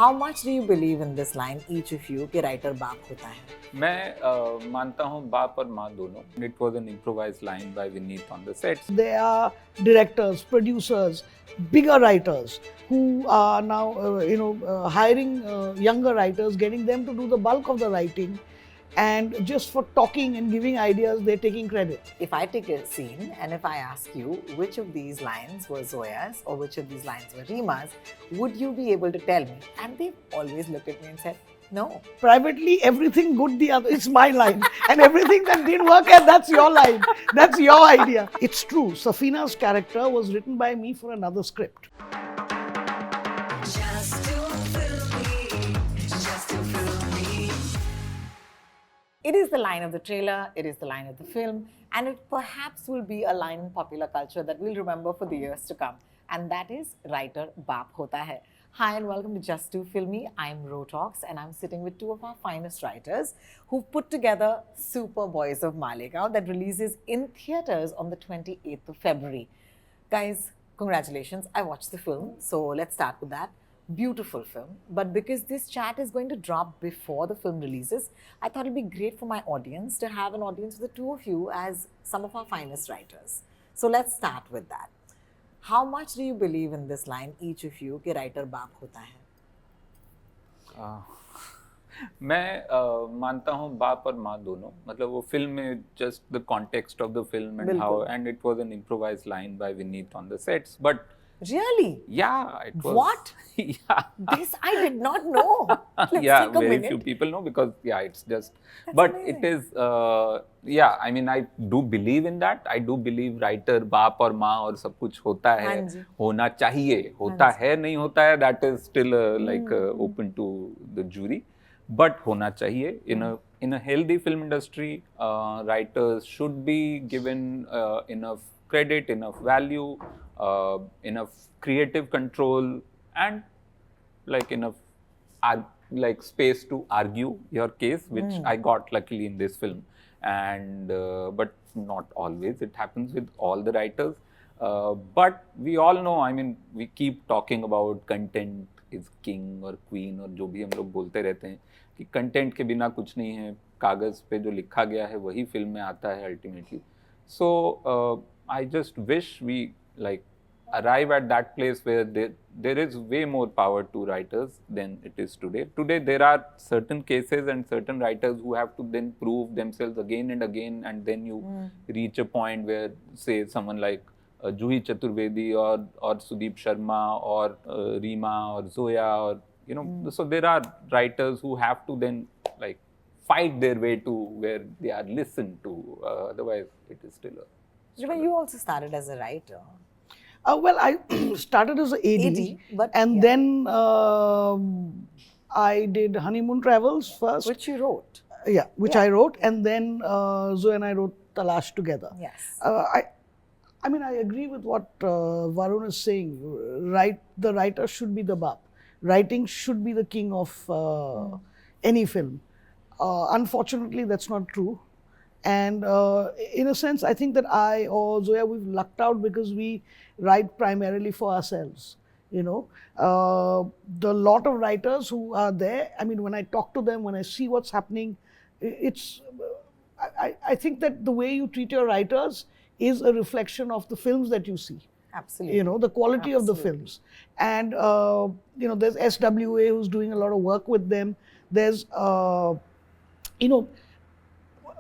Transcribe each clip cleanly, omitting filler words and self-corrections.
How much do you believe in this line, each of you, कि writer बाप होता है? मैं मानता हूँ बाप और माँ दोनों. It was an improvised line by Vineet on the sets. There are directors, producers, bigger writers who are now, hiring younger writers, getting them to do the bulk of the writing, and just for talking and giving ideas, they're taking credit. If I take a scene and if I ask you which of these lines were Zoya's or which of these lines were Reema's, would you be able to tell me? And they've always looked at me and said, no. Privately, everything good, the other, it's my line. And everything that didn't work, and that's your line. That's your idea. It's true. Safeena's character was written by me for another script. It is the line of the trailer, it is the line of the film, and it perhaps will be a line in popular culture that we'll remember for the years to come. And that is writer baap hota hai. Hi and welcome to Just Do Filmy. I'm Rotox and I'm sitting with two of our finest writers who've put together Superboys of Malegaon that releases in theatres on the 28th of February. Guys, congratulations. I watched the film, so let's start with that. Beautiful film, but because this chat is going to drop before the film releases, I thought it'd be great for my audience to have an audience with the two of you as some of our finest writers. So let's start with that. How much do you believe in this line, each of you, कि writer बाप होता है? मैं मानता हूँ बाप और माँ दोनों. मतलब वो फिल्म में just the context of the film and how, and it was an improvised line by Vineet on the sets, but Really? yeah, it was. What? Yeah. This I did not know. Let's Yeah, take a very minute. few people know because it's just. That's but amazing. it is. I mean, I do believe in that. I do believe writer बाप और माँ और सब कुछ होता है, हाँ जी. होना चाहिए, होता है नहीं होता है. That is still open to the jury. But होना चाहिए. In a healthy film industry, writers should be given enough credit, enough value, enough creative control, and enough space to argue your case, which I got luckily in this film. And but not always. It happens with all the writers. But we all know, I mean, we keep talking about content is king or queen, और जो भी हम लोग बोलते रहते हैं कि content के बिना कुछ नहीं है, कागज पे जो लिखा गया है वही फिल्म में आता है ultimately. So I just wish we arrive at that place where there is way more power to writers than it is today. Today there are certain cases and certain writers who have to then prove themselves again and again, and then you reach a point where, say, someone like Juhi Chaturvedi or Sudeep Sharma or Reema or Zoya, or so there are writers who have to then fight their way to where they are listened to. Otherwise, it is still a. Reema, you also started as a writer. Well, I started as an AD, but and then I did Honeymoon Travels first. Which you wrote. Yeah, which I wrote, and then Zoe and I wrote Talash together. Yes. I mean, I agree with what Varun is saying. The writer should be the baap. Writing should be the king of any film. Unfortunately, that's not true. And in a sense, I think that I or Zoya, we've lucked out because we write primarily for ourselves. The lot of writers who are there, I mean, when I talk to them, when I see what's happening, I think that the way you treat your writers is a reflection of the films that you see. Absolutely. The quality of the films. And, there's SWA who's doing a lot of work with them. There's,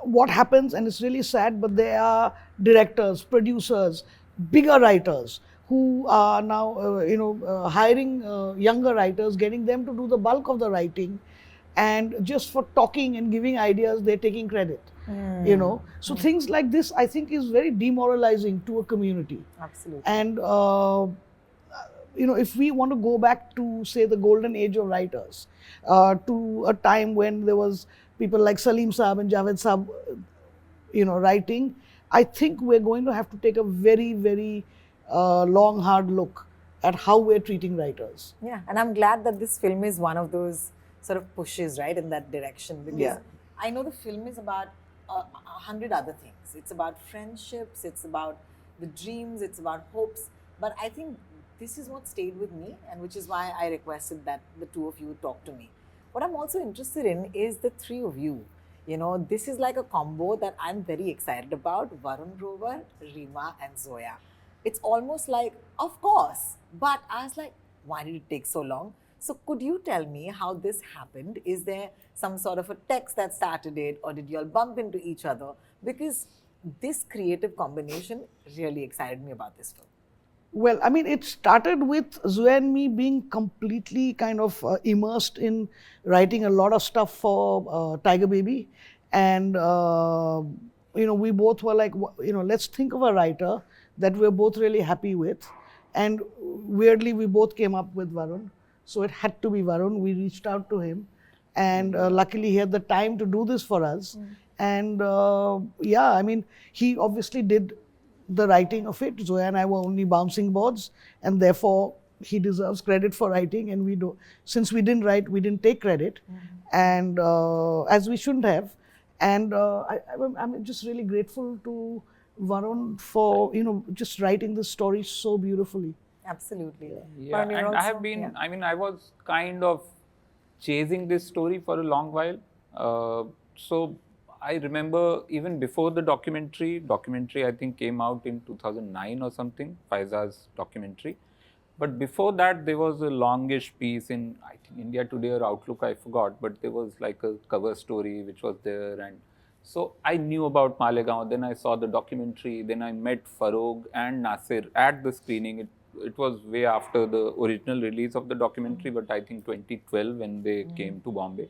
what happens, and it's really sad, but there are directors, producers, bigger writers who are now, hiring younger writers, getting them to do the bulk of the writing, and just for talking and giving ideas, they're taking credit. So things like this, I think, is very demoralizing to a community. Absolutely. And if we want to go back to, say, the golden age of writers, to a time when there was people like Salim Saab and Javed Saab, writing, I think we're going to have to take a very, very long, hard look at how we're treating writers. Yeah, and I'm glad that this film is one of those sort of pushes, right, in that direction. Because I know the film is about 100 other things. It's about friendships, it's about the dreams, it's about hopes. But I think this is what stayed with me, and which is why I requested that the two of you talk to me. What I'm also interested in is the three of you. You know, this is like a combo that I'm very excited about. Varun Grover, Reema and Zoya. It's almost like, of course. But I was like, why did it take so long? So could you tell me how this happened? Is there some sort of a text that started it, or did you all bump into each other? Because this creative combination really excited me about this film. Well, I mean, it started with Zoya and me being completely kind of immersed in writing a lot of stuff for Tiger Baby. And, we both were like, let's think of a writer that we're both really happy with. And weirdly, we both came up with Varun. So it had to be Varun. We reached out to him. And luckily, he had the time to do this for us. And he obviously did the writing of it. Zoya and I were only bouncing boards, and therefore he deserves credit for writing. And we do, since we didn't write, we didn't take credit, and as we shouldn't have. And I'm just really grateful to Varun for just writing this story so beautifully. Absolutely. Yeah, Varun, you're and also- I have been. I mean, I was kind of chasing this story for a long while. So I remember even before the documentary I think came out in 2009 or something, Faiza's documentary. But before that, there was a longish piece in, I think, India Today or Outlook, I forgot, but there was like a cover story which was there. And so I knew about Malegaon, then I saw the documentary, then I met Farog and Nasir at the screening. It was way after the original release of the documentary, but I think 2012 when they came to Bombay.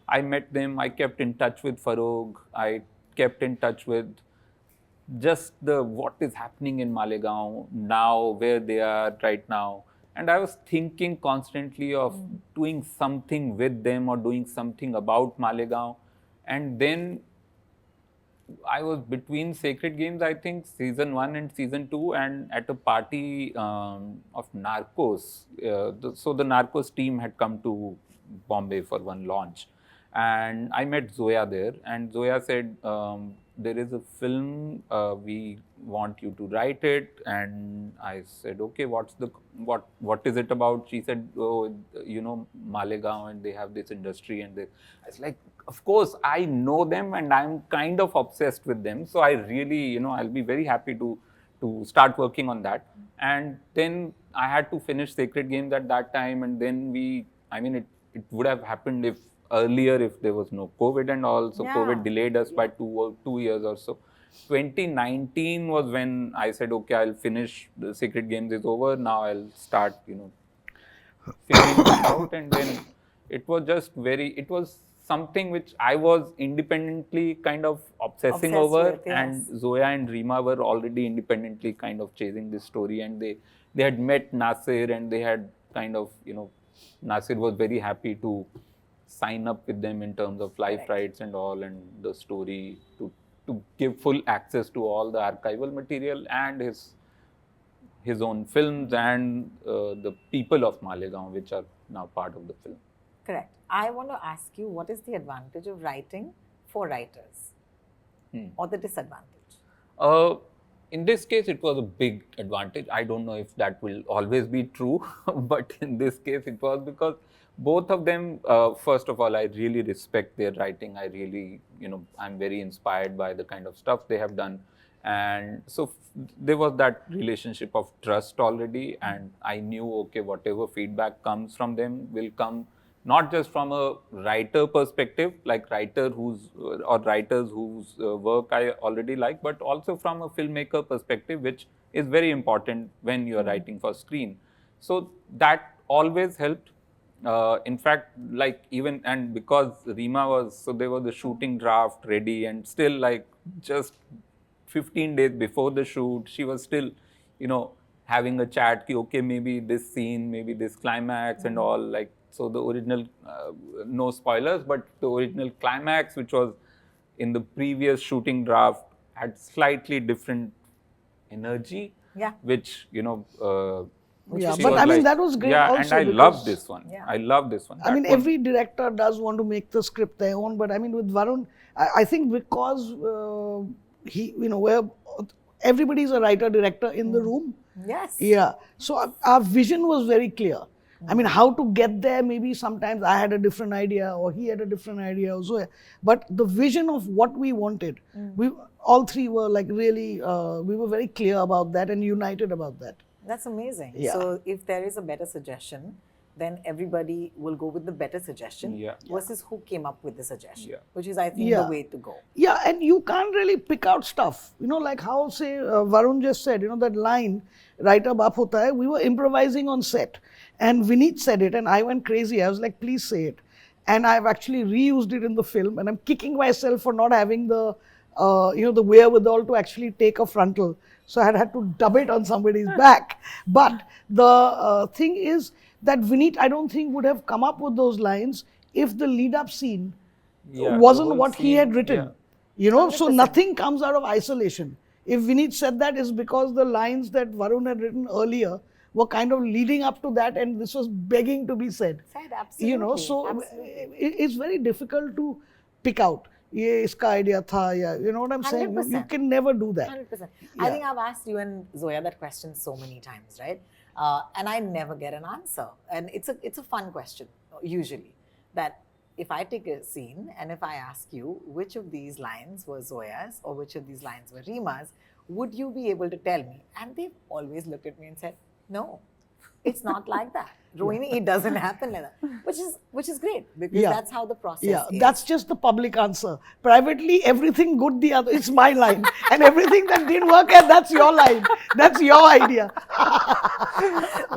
I met them, I kept in touch with Farog, I kept in touch with just what is happening in Malegaon now, where they are right now. And I was thinking constantly of doing something with them or doing something about Malegaon. And then I was between Sacred Games, I think, season 1 and season 2, and at a party of Narcos. So the Narcos team had come to Bombay for one launch. And I met Zoya there, and Zoya said, there is a film, we want you to write it. And I said, okay, what is it about? She said, oh, Malegaon, and they have this industry. And I was like, of course, I know them and I'm kind of obsessed with them. So I really, I'll be very happy to start working on that. And then I had to finish Sacred Games at that time. And then it would have happened earlier if there was no COVID and all. So COVID delayed us by 2 years or so. 2019 was when I said, okay, I'll finish, the Sacred Games is over. Now I'll start, figuring this out. And then it was something which I was independently kind of obsessing over. With, yes. And Zoya and Reema were already independently kind of chasing this story. And they had met Nasir, and they had kind of, Nasir was very happy to sign up with them in terms of life rights and all, and the story to give full access to all the archival material and his own films and the people of Malegaon, which are now part of the film. Correct. I want to ask you, what is the advantage of writing for writers or the disadvantage? In this case, it was a big advantage. I don't know if that will always be true, but in this case, it was because both of them, first of all, I really respect their writing. I really, I'm very inspired by the kind of stuff they have done. And so there was that relationship of trust already. And I knew, okay, whatever feedback comes from them will come not just from a writer perspective, like writers whose work I already like, but also from a filmmaker perspective, which is very important when you are writing for screen. So that always helped. In fact, like even, and because Reema so there was the shooting draft ready, and still like just 15 days before the shoot, she was still, having a chat, okay, maybe this scene, maybe this climax and all, like, so the original, no spoilers, but the original climax, which was in the previous shooting draft, had slightly different energy, which, that was great also. And I love this one. I love this one. Every director does want to make the script their own, but with Varun, I think because where everybody's a writer-director in the room, Yes. Yeah. So our vision was very clear. I mean, how to get there, maybe sometimes I had a different idea or he had a different idea also. But the vision of what we wanted, we all three were like really, we were very clear about that and united about that. That's amazing. Yeah. So if there is a better suggestion, then everybody will go with the better suggestion Yeah. versus who came up with the suggestion, Yeah. which is, I think, Yeah. the way to go. Yeah, and you can't really pick out stuff. You know, like how, say, Varun just said, you know, that line, writer baap hota hai, we were improvising on set. And Vineet said it, and I went crazy. I was like, please say it. And I've actually reused it in the film, and I'm kicking myself for not having the, you know, the wherewithal to actually take a frontal. So I had to dub it on somebody's back. But the thing is that Vineet, I don't think, would have come up with those lines if the lead-up scene Yeah, the wasn't whole what he scene, had written. yeah. You know, so 100%. nothing comes out of isolation. If Vineet said that, is because the lines that Varun had written earlier were kind of leading up to that, and this was begging to be said. Said, absolutely. You know, so absolutely. it's very difficult to pick out. Ye iska idea tha, yeah. You know what I'm saying? You 100%. can never do that. 100%. I Yeah. think I've asked you and Zoya that question so many times, right? And I never get an answer. And it's a fun question, usually. That if I take a scene and if I ask you which of these lines were Zoya's or which of these lines were Reema's, would you be able to tell me? And they've always looked at me and said, no, it's not like that. Rohini, it doesn't happen like that. Which is great, because Yeah. that's how the process Yeah, is. that's just the public answer. Privately, everything good, the other, it's my line. And everything that didn't work, and that's your line. That's your idea.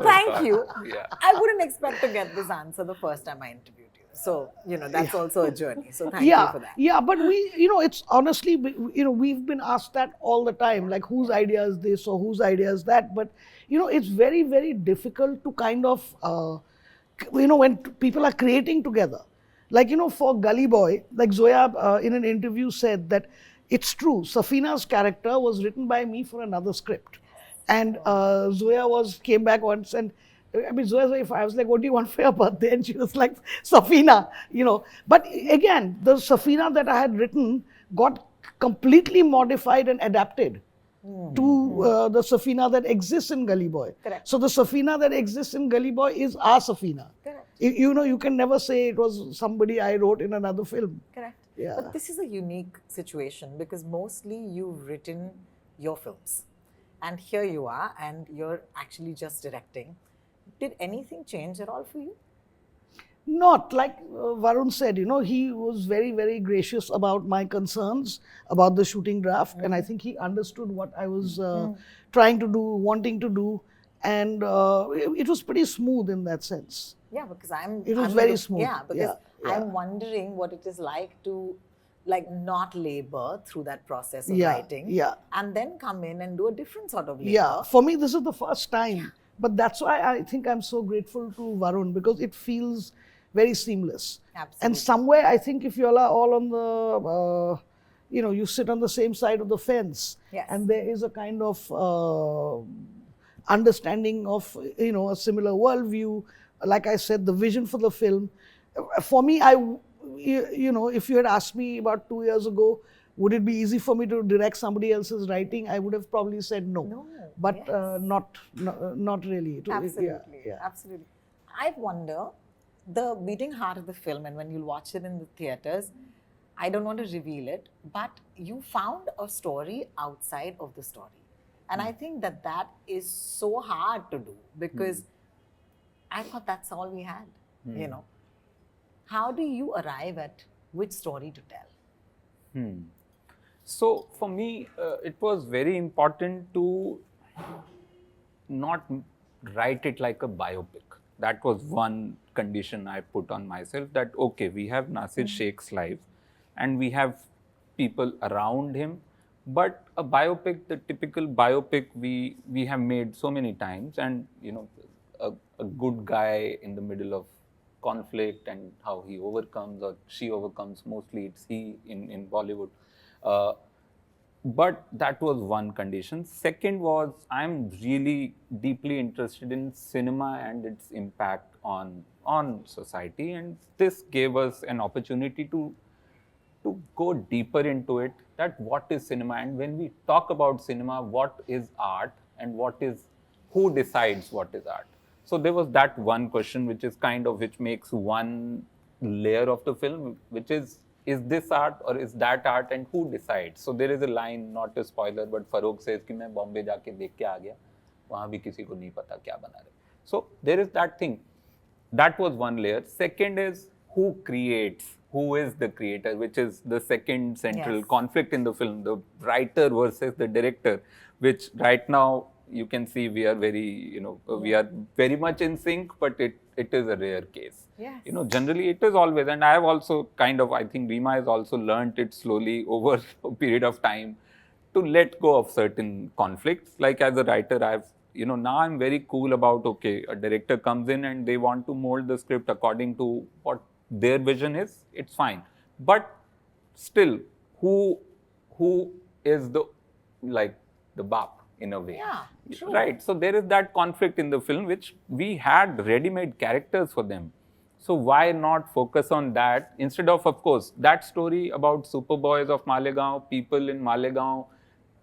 Thank you. Yeah. I wouldn't expect to get this answer the first time I interviewed you. So, you know, that's also a journey. So thank you for that. Yeah, but we, you know, it's honestly, you know, we've been asked that all the time, like whose idea is this or whose idea is that. But, you know, it's very, very difficult to kind of, you know, when people are creating together. Like, you know, for Gully Boy, like Zoya in an interview said that it's true, Safeena's character was written by me for another script. And Zoya came back once and, I mean, Zoya's wife, I was like, what do you want for your birthday? And she was like, Safeena, you know. But again, the Safeena that I had written got completely modified and adapted to the Safeena that exists in Gully Boy. Correct. So the Safeena that exists in Gully Boy is our Safeena. Correct. You know, you can never say it was somebody I wrote in another film. Correct. Yeah. But this is a unique situation because mostly you've written your films. And here you are, and you're actually just directing. Did anything change at all for you? Not like Varun said, you know, he was very, very gracious about my concerns about the shooting draft. And I think he understood what I was trying to do, wanting to do. And it was pretty smooth in that sense. Yeah, because It was very smooth. Yeah, because Yeah. I'm wondering what it is like to not labor through that process of Yeah, writing. yeah. And then come in and do a different sort of labor. Yeah, for me, this is the first time. But that's why I think I'm so grateful to Varun, because it feels very seamless. Absolutely. And somewhere, I think if you all are all on the, you know, you sit on the same side of the fence. Yes. And there is a kind of understanding of, you know, a similar worldview. Like I said, the vision for the film. For me, you know, if you had asked me about 2 years ago, would it be easy for me to direct somebody else's writing? I would have probably said no. No, But yes. not really. Absolutely. Yeah. Absolutely. I wonder, the beating heart of the film, and when you'll watch it in the theaters, I don't want to reveal it, but you found a story outside of the story. And I think that is so hard to do, because I thought that's all we had, you know. How do you arrive at which story to tell? So for me, it was very important to not write it like a biopic. That was one condition I put on myself, that okay, we have Nasir Sheikh's life and we have people around him, but a biopic, the typical biopic we have made so many times, and you know, a good guy in the middle of conflict and how he overcomes or she overcomes, mostly it's he in Bollywood. But that was one condition. Second was, I'm really deeply interested in cinema and its impact on society, and this gave us an opportunity to go deeper into it, that what is cinema, and when we talk about cinema, what is art and what is who decides what is art? So there was that one question which makes one layer of the film, which is this art or is that art, and who decides? So there is a line, not a spoiler, but Farokh says कि मैं बॉम्बे जाके देख के आ गया, वहाँ भी किसी को नहीं पता क्या बना रहे. So there is that thing. That was one layer. Second is who creates, who is the creator, which is the second central conflict in the film, the writer versus the director, which right now you can see we are very, we are very much in sync, but it is a rare case. Yes. Generally it is always, and I have also I think Reema has also learnt it slowly over a period of time to let go of certain conflicts. Like as a writer, now I'm very cool about, okay, a director comes in and they want to mold the script according to what their vision is, it's fine. But still, who is the baap in a way? Yeah, true. Right. So there is that conflict in the film, which we had ready-made characters for them. So why not focus on that instead of course, that story about Superboys of Malegaon, people in Malegaon,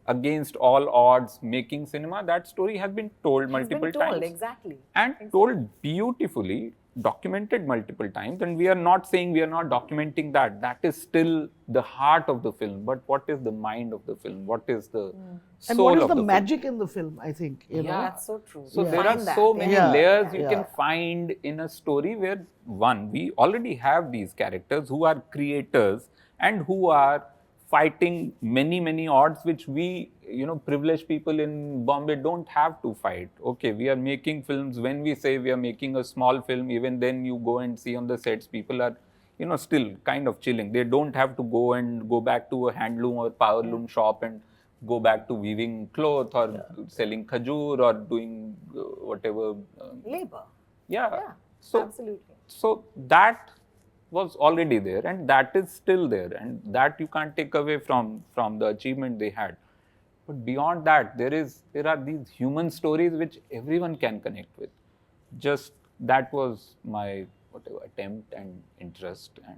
against all odds making cinema, that story has been told multiple times. Exactly. And told beautifully, documented multiple times. And we are not saying we are not documenting that. That is still the heart of the film. But what is the mind of the film? What is the soul And what is of the film? magic in the film, I think. You know? That's so true. So You there find are that. so many Yeah. layers you Yeah. can find in a story where, one, we already have these characters who are creators and who are fighting many odds which we, privileged people in Bombay don't have to fight. Okay, we are making films. When we say we are making a small film, even then you go and see on the sets, people are, still kind of chilling. They don't have to go back to a handloom or powerloom shop and go back to weaving cloth or selling khajur or doing whatever. Labor. Yeah. Absolutely. So that was already there, and that is still there, and that you can't take away from the achievement they had. But beyond that, there are these human stories which everyone can connect with. Just that was my attempt and interest, and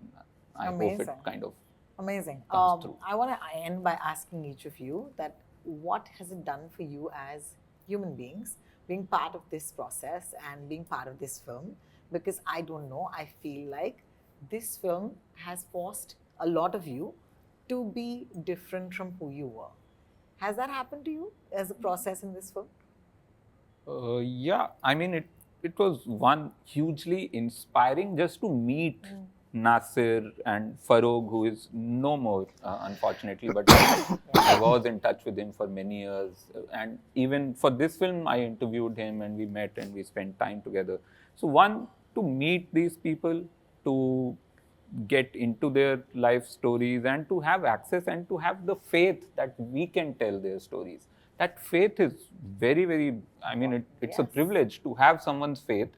I hope it Amazing. kind of Amazing. comes through. I want to end by asking each of you that what has it done for you as human beings, being part of this process and being part of this film? Because I don't know, I feel like this film has forced a lot of you to be different from who you were. Has that happened to you as a process in this film? Yeah, I mean, it was one hugely inspiring just to meet Nasir and Farokh, who is no more, unfortunately, but I was in touch with him for many years. And even for this film, I interviewed him and we met and we spent time together. So one, to meet these people, to get into their life stories and to have access and to have the faith that we can tell their stories. That faith is very, I mean, it's a privilege to have someone's faith.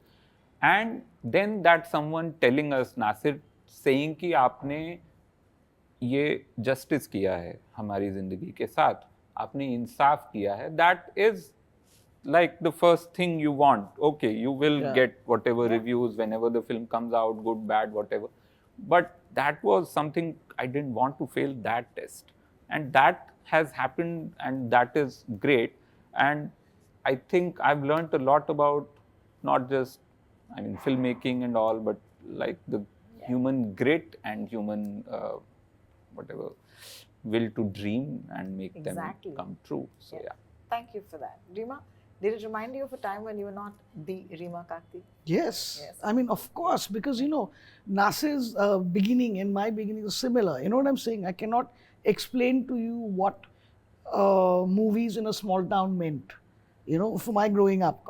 And then that someone telling us, Nasir, saying कि आपने ये justice किया है हमारी जिंदगी के साथ, आपने इंसाफ किया है, that is like the first thing you want. Okay, you will get whatever reviews whenever the film comes out, good, bad, whatever. But that was something I didn't want to fail that test. And that has happened, and that is great. And I think I've learned a lot about not just, filmmaking and all, but like the human grit and human, will to dream and make them come true. So, yeah. Thank you for that. Reema, did it remind you of a time when you were not the Reema Kagti? Yes. I mean, of course, because, Nasir's beginning and my beginning is similar. You know what I'm saying? I cannot explain to you what movies in a small town meant, for my growing up.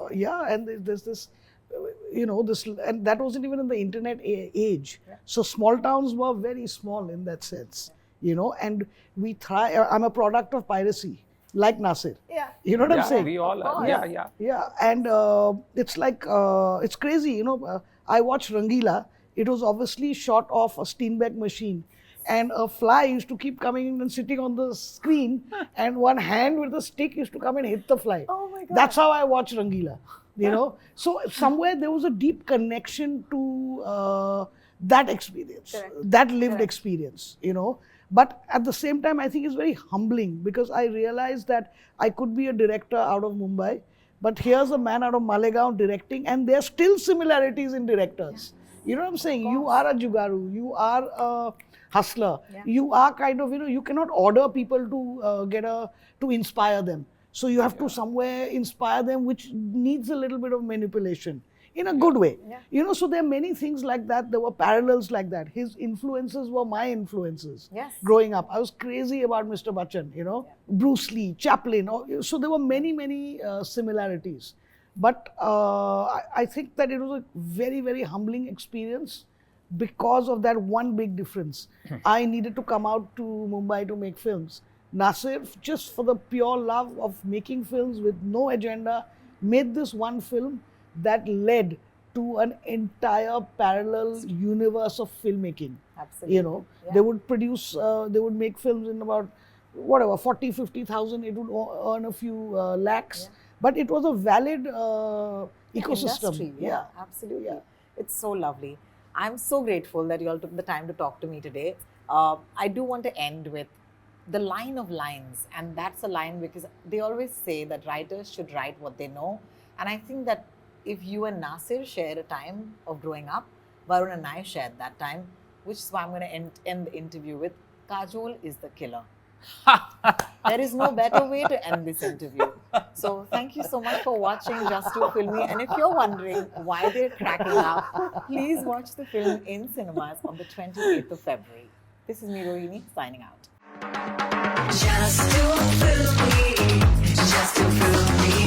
And there's this, and that wasn't even in the internet age. So small towns were very small in that sense, and we thrive. I'm a product of piracy, like Nasir. Yeah. You know what I'm saying? We all are. Yeah, and it's like, it's crazy, I watched Rangila. It was obviously shot off a Steenbeck machine. And a fly used to keep coming in and sitting on the screen, and one hand with a stick used to come and hit the fly. Oh my God. That's how I watched Rangila, So somewhere there was a deep connection to that experience, that lived experience, But at the same time, I think it's very humbling because I realized that I could be a director out of Mumbai, but here's a man out of Malegaon directing, and there's still similarities in directors. You know what I'm saying? You are a jugaru, you are a hustler, you are kind of, you cannot order people to to inspire them. So you have to somewhere inspire them, which needs a little bit of manipulation in a good way. So there are many things like that. There were parallels like that. His influences were my influences. Growing up, I was crazy about Mr. Bachchan, Bruce Lee, Chaplin. So there were many similarities. But I think that it was a very, very humbling experience because of that one big difference. I needed to come out to Mumbai to make films. Nasir, just for the pure love of making films with no agenda, made this one film that led to an entire parallel universe of filmmaking. Absolutely. They would produce, they would make films in about, 40, 50,000, it would earn a few lakhs. But it was a valid ecosystem. Industry, absolutely. It's so lovely. I'm so grateful that you all took the time to talk to me today. I do want to end with the line of lines, and that's a line because they always say that writers should write what they know. And I think that if you and Nasir shared a time of growing up, Varun and I shared that time, which is why I'm going to end the interview with Kajol is the killer. There is no better way to end this interview. So thank you so much for watching Just Too Filmy. And if you're wondering why they're cracking up, please watch the film in cinemas on the 28th of February. This is me, Rohini, signing out. Just too filmy, just too filmy.